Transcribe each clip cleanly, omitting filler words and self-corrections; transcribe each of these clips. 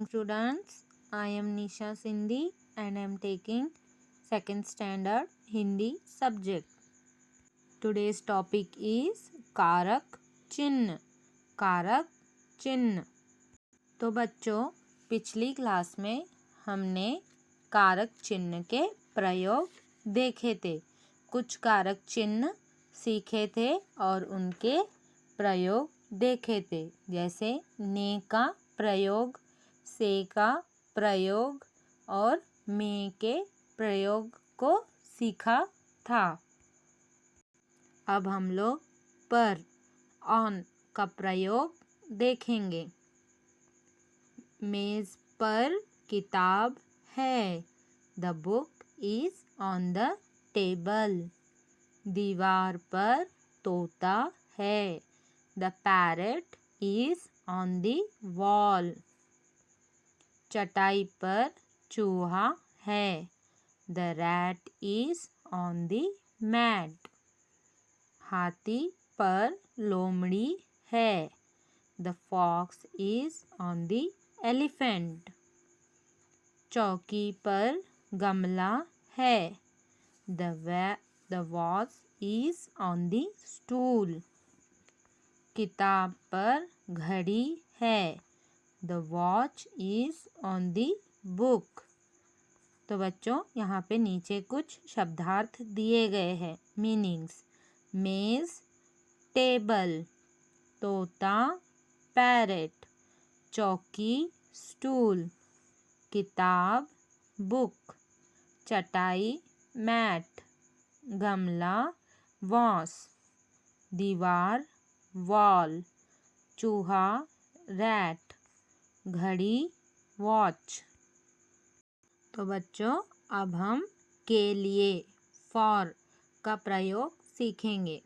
Students, I am Nisha Sindhi and I am taking second standard Hindi subject. Today's topic is कारक चिन्ह. कारक चिन्ह. तो बच्चों, पिछली क्लास में हमने कारक चिन्ह के प्रयोग देखे थे. कुछ कारक चिन्ह सीखे थे और उनके प्रयोग देखे थे. जैसे ने का प्रयोग, से का प्रयोग और में के प्रयोग को सीखा था. अब हम लोग पर, ऑन का प्रयोग देखेंगे. मेज पर किताब है. The book is on the table. दीवार पर तोता है. The parrot is on the wall. चटाई पर चूहा है. The rat is on the mat. हाथी पर लोमड़ी है. The fox is on the elephant. चौकी पर गमला है. The watch is on the stool. किताब पर घड़ी है. The watch is on the book. तो बच्चों, यहाँ पे नीचे कुछ शब्दार्थ दिए गए हैं. मीनिंग्स: मेज, टेबल. तोता, पैरेट. चौकी, स्टूल. किताब, बुक. चटाई, मैट. गमला, वॉस. दीवार, वॉल. चूहा, रैट. घड़ी, वॉच. तो बच्चों, अब हम के लिए, फॉर का प्रयोग सीखेंगे.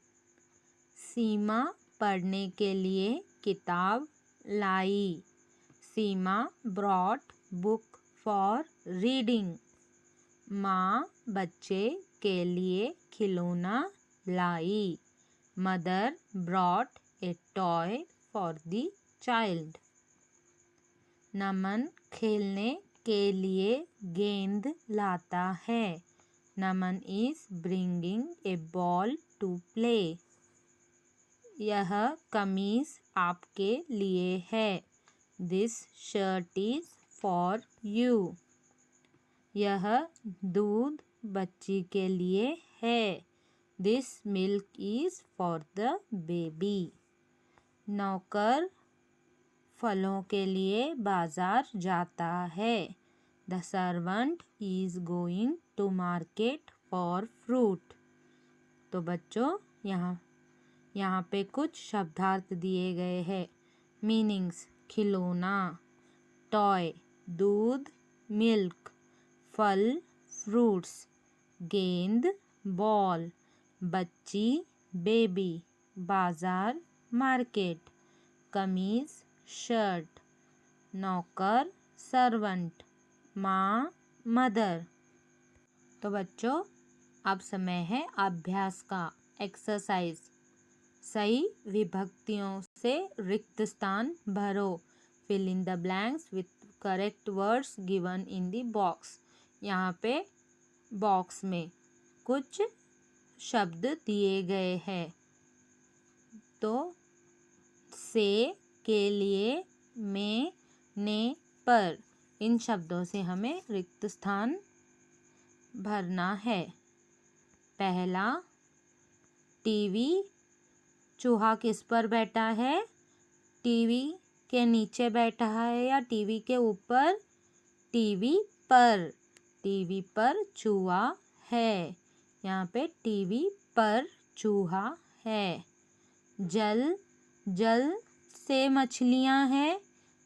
सीमा पढ़ने के लिए किताब लाई. Seema brought book for reading. माँ बच्चे के लिए खिलौना लाई. Mother brought a toy for the child. Naman खेलने के लिए गेंद लाता है. Naman is bringing a ball to play. यह कमीज आपके लिए है. This shirt is for you. यह दूध बच्ची के लिए है. This milk is for the baby. नौकर फलों के लिए बाजार जाता है. The servant is going to market for fruit. तो बच्चों, यहाँ पे कुछ शब्दार्थ दिए गए हैं. मीनिंग्स: खिलौना, टॉय, दूध, मिल्क. फल, फ्रूट्स. गेंद, बॉल. बच्ची, बेबी. बाजार, मार्केट. कमीज, शर्ट. नौकर, सर्वेंट. माँ, मदर. तो बच्चों, अब समय है अभ्यास का. एक्सरसाइज. सही विभक्तियों से रिक्त स्थान भरो. Fill in the blanks with correct words given in the box. यहाँ पे बॉक्स में कुछ शब्द दिए गए हैं. तो से, के लिए, में, ने, पर, इन शब्दों से हमें रिक्त स्थान भरना है. पहला, टीवी. चूहा किस पर बैठा है? टीवी के नीचे बैठा है या टीवी के ऊपर? टीवी पर. टीवी पर चूहा है. यहाँ पे टीवी पर चूहा है. जल. जल से मछलियाँ हैं?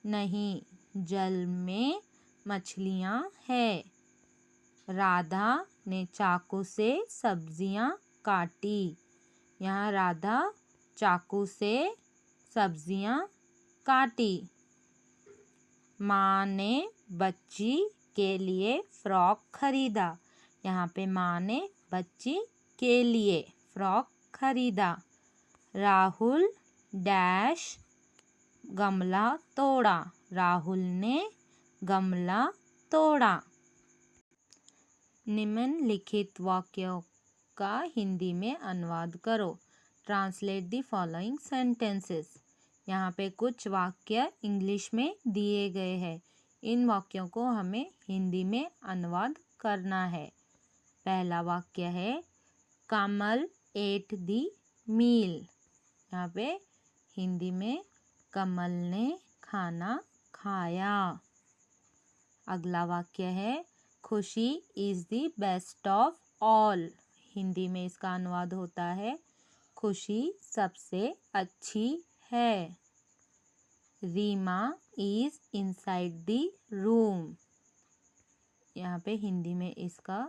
नहीं, जल में मछलियाँ हैं. राधा ने चाकू से सब्जियाँ काटी. यहाँ राधा चाकू से सब्जियाँ काटी. माँ ने बच्ची के लिए फ्रॉक खरीदा. यहाँ पे माँ ने बच्ची के लिए फ्रॉक खरीदा. राहुल डैश गमला तोड़ा. राहुल ने गमला तोड़ा। निम्नलिखित वाक्यों का हिंदी में अनुवाद करो। Translate the following sentences. यहाँ पे कुछ वाक्य इंग्लिश में दिए गए हैं। इन वाक्यों को हमें हिंदी में अनुवाद करना है। पहला वाक्य है कमल एट द मील। यहाँ पे हिंदी में कमल ने खाना खाया। अगला वाक्य है khushi is the best of all. Hindi में इसका अनुवाद होता है खुशी सबसे अच्छी है। Reema is inside the room. यहाँ पे हिंदी में इसका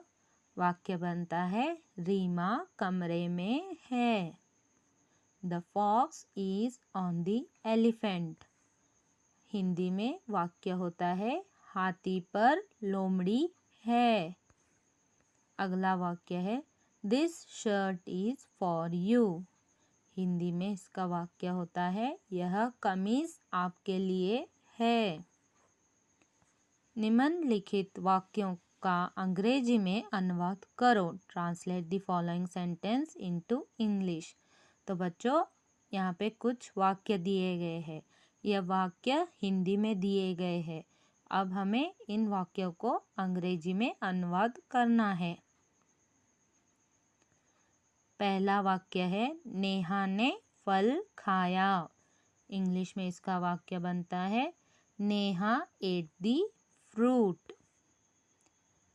वाक्य बनता है रीमा कमरे में है। The fox is on the elephant. Hindi में वाक्य होता है हाथी पर लोमड़ी है। अगला वाक्य है this shirt is for you. Hindi में इसका वाक्य होता है यह कमीज आपके लिए है। निम्नलिखित वाक्यों का अंग्रेजी में अनुवाद करो। Translate the following sentence into English. तो बच्चों यहाँ पे कुछ वाक्य दिए गए हैं। यह वाक्य हिंदी में दिए गए हैं। अब हमें इन वाक्यों को अंग्रेजी में अनुवाद करना है। पहला वाक्य है नेहा ने फल खाया। इंग्लिश में इसका वाक्य बनता है नेहा एट द फ्रूट।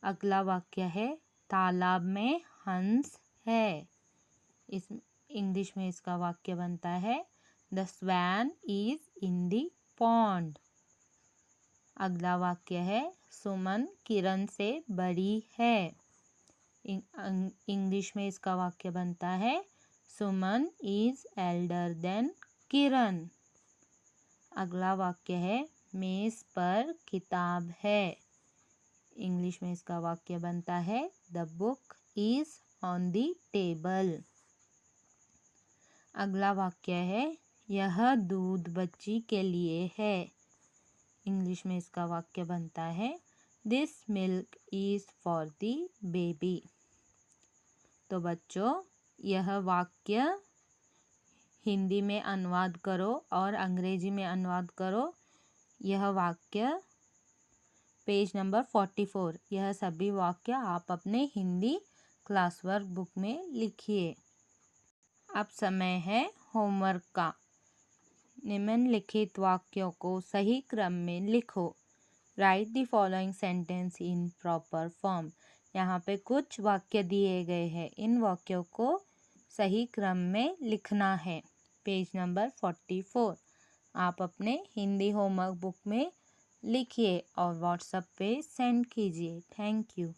अगला वाक्य है तालाब में हंस है। इस इंग्लिश में इसका वाक्य बनता है the swan is in the pond. अगला वाक्य है सुमन किरण से बड़ी है। इंग्लिश में इसका वाक्य बनता है सुमन इज एल्डर देन किरण। अगला वाक्य है मेज पर किताब है। इंग्लिश में इसका वाक्य बनता है the book is on the table. अगला वाक्य है यह दूध बच्ची के लिए है। इंग्लिश में इसका वाक्य बनता है this milk is for the baby. तो बच्चों यह वाक्य हिंदी में अनुवाद करो और अंग्रेजी में अनुवाद करो। यह वाक्य पेज नंबर 44। यह सभी वाक्य आप अपने हिंदी क्लास वर्क बुक में लिखिए। अब समय है होमवर्क का। निम्नलिखित वाक्यों को सही क्रम में लिखो। Right the following sentence in proper form. यहाँ पे कुछ वाक्य दिए गए हैं। इन वाक्यों को सही क्रम में लिखना है। पेज नंबर 44 आप अपने हिंदी होमवर्क बुक में लिखिए और व्हाट्सएप पे सेंड कीजिए। Thank you.